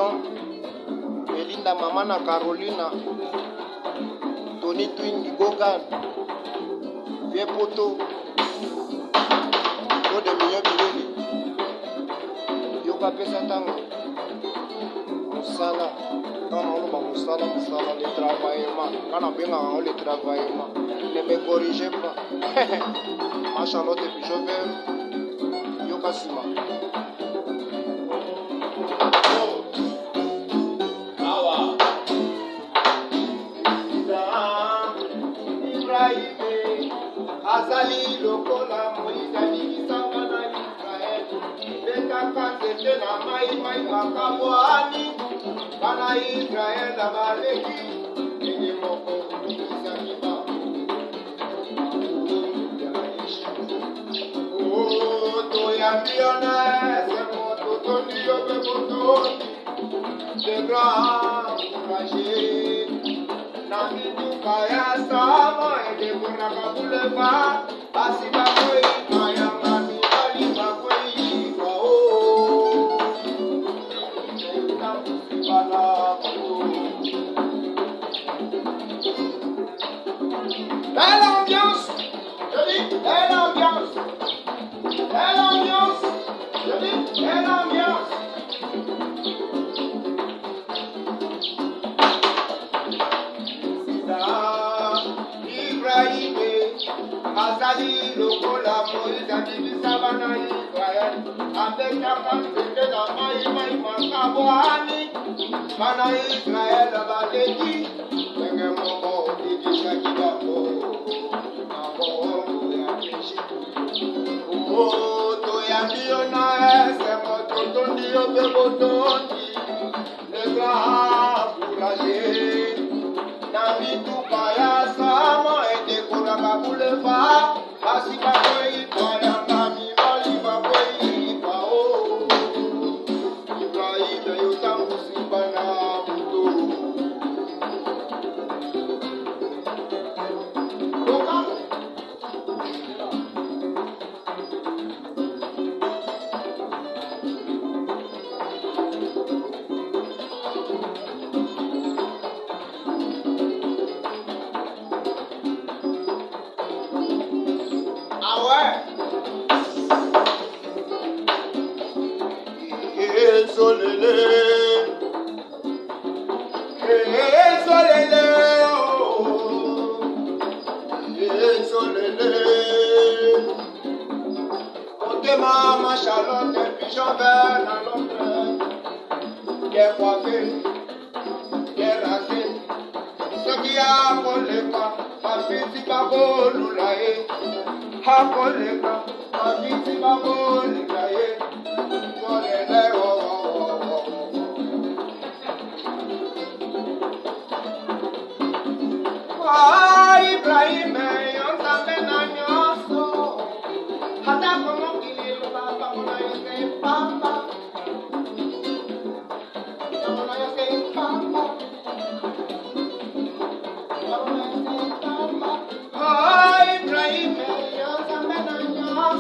Jean, Belinda Mamana Carolina, Tony Twing Gogan, Vieux Poto, Ode Mignon Bileli, Yoka Pesa Tango, Moussala, quand on a Moussala, le travaillement, quand on a bien le travaillement, ne me corrigez pas. Ma Charlotte et puis je Yoka Sima. Azali lokola moizali kisangana Israel betaka tete na mai makabwani bana Israel abaleki enge moko izali ba to ya biona se moto to ndio be moto de grand projet na minuka ya sama ende kuna kabuleva asiba koi maya mami bali bakoi kwa o bala belle ambiance je dis belle ambiance je dis belle ambiance. Azali lokola moizali bisabana Israel abeka pantete na mai makabwani bana Israel abaleki wenge moko dikisha kibako abo ya keshi to ya biona ese moto tondio bebotondi lega courage na mituka ya sama ete kuna kabuleva asiba kwei kwa ngami bali bakwei kwa o Ibrahim yotangu sibana muto Mama Charlotte et puis j'en vais à Londres. Qu'est coiffé, qu'est rasé. Ce qui a collé pas, ma fille si pas beau l'oulaye. A collé pas, ma fille si pas beau l'oulaye. Collé les Ah, Ibrahim, on s'appelle un nyoso. Hata como que papa, mona yo sei papa. Mona yo sei papa. Mona yo sei papa. Ay, Ibrahim, yo también no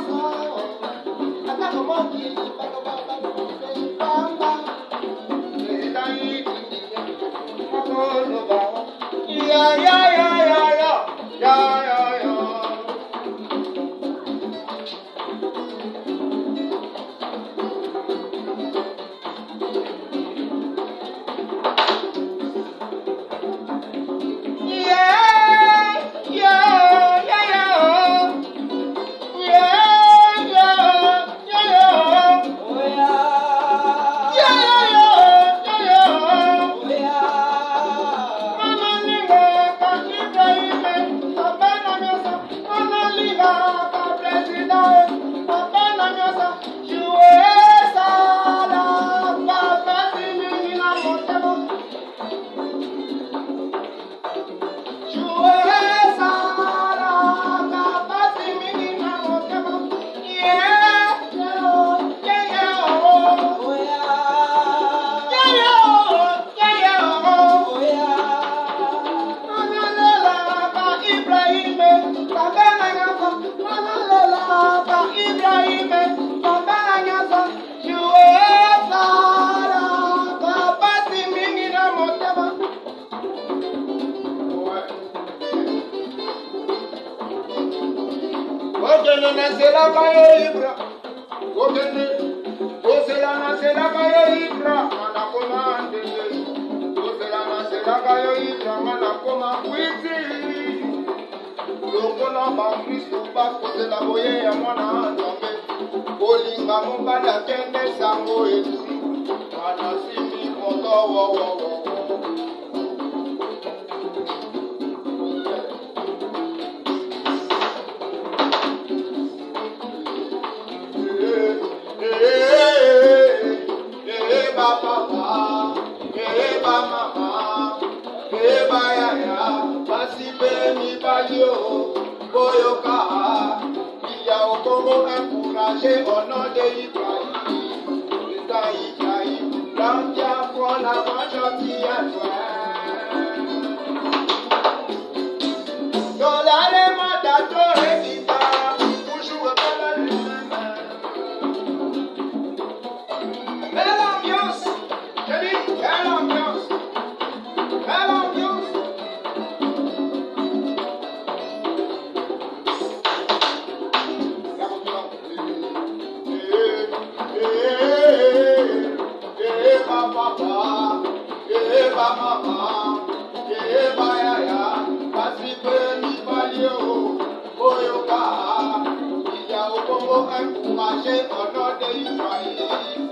na sela kaye ibra. Ogene. Osela na sela kaye ibra. Mana komande. Osela na sela kaye ibra. Mana koma kwiti. Lokola ba Kristo ba kosela boye ya mwana nzambe. Olinga mobala kende sango esi. Mana simi moto wo wo wo. Encourager au nom de Ibrahim, Ibrahim, l'endia pour la voix gentille à toi. Dans l'allemand d'adore guitare, pour jouer dans la lune. Belle ambiance, je dis, belle ambiance, belle ambiance. Encourager au nom de Israël.